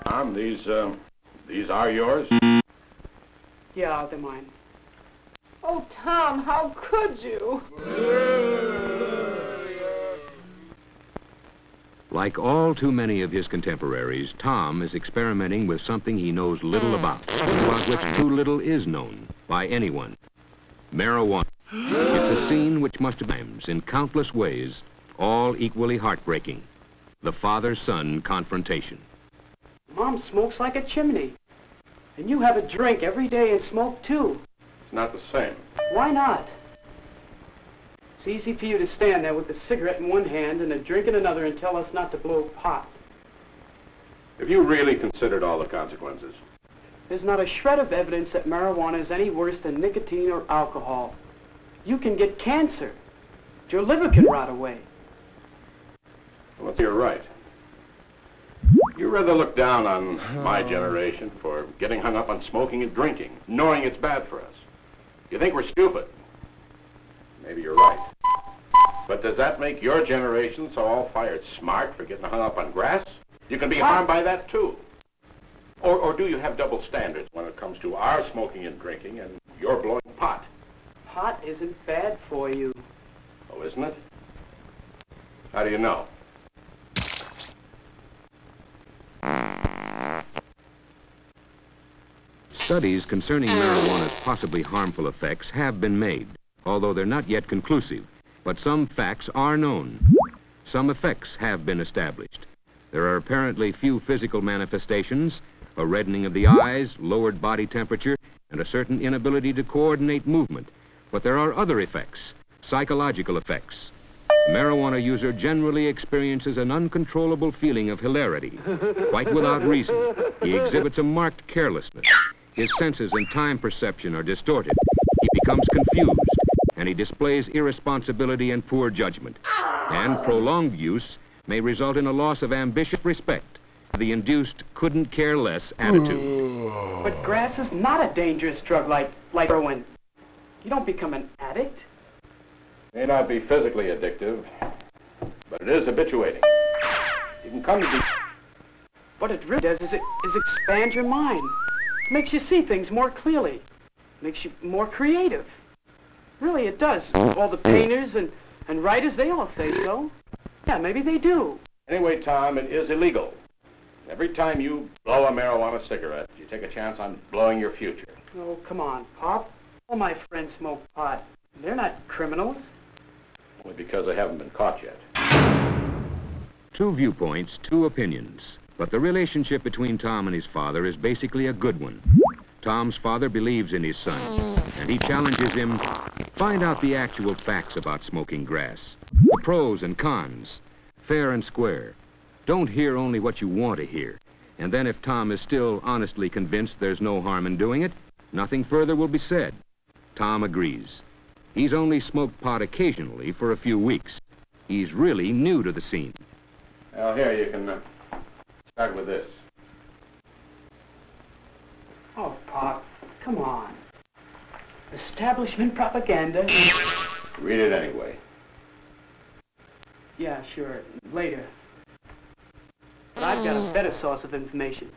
Tom, these are yours? Yeah, they're mine. Oh, Tom, how could you? Like all too many of his contemporaries, Tom is experimenting with something he knows little about which too little is known by anyone. Marijuana. It's a scene which must have been, in countless ways, all equally heartbreaking. The father-son confrontation. Mom smokes like a chimney. And you have a drink every day and smoke too. It's not the same. Why not? It's easy for you to stand there with a cigarette in one hand and a drink in another and tell us not to blow pot. Have you really considered all the consequences? There's not a shred of evidence that marijuana is any worse than nicotine or alcohol. You can get cancer. Your liver can rot away. Well, you're right. You rather look down on my generation for getting hung up on smoking and drinking, knowing it's bad for us. You think we're stupid. Maybe you're right. But does that make your generation so all-fired smart for getting hung up on grass? You can be harmed by that, too. Or do you have double standards when it comes to our smoking and drinking and you're blowing pot? Pot isn't bad for you. Oh, isn't it? How do you know? Studies concerning marijuana's possibly harmful effects have been made, although they're not yet conclusive. But some facts are known. Some effects have been established. There are apparently few physical manifestations, a reddening of the eyes, lowered body temperature, and a certain inability to coordinate movement. But there are other effects, psychological effects. The marijuana user generally experiences an uncontrollable feeling of hilarity, quite without reason. He exhibits a marked carelessness. His senses and time perception are distorted. He becomes confused, and he displays irresponsibility and poor judgment. And prolonged use may result in a loss of ambitious respect, the induced couldn't-care-less attitude. But grass is not a dangerous drug like heroin. You don't become an addict. May not be physically addictive, but it is habituating. You can come to be... What it really does is expand your mind. Makes you see things more clearly. Makes you more creative. Really, it does. All the painters and writers, they all say so. Yeah, maybe they do. Anyway, Tom, it is illegal. Every time you blow a marijuana cigarette, you take a chance on blowing your future. Oh, come on, Pop. All my friends smoke pot. They're not criminals. Only because they haven't been caught yet. Two viewpoints, two opinions. But the relationship between Tom and his father is basically a good one. Tom's father believes in his son, and he challenges him, find out the actual facts about smoking grass. The pros and cons, fair and square. Don't hear only what you want to hear. And then if Tom is still honestly convinced there's no harm in doing it, nothing further will be said. Tom agrees. He's only smoked pot occasionally for a few weeks. He's really new to the scene. Well, here, you can start with this. Oh, Pop, come on. Establishment propaganda. Read it anyway. Yeah, sure. Later. But I've got a better source of information.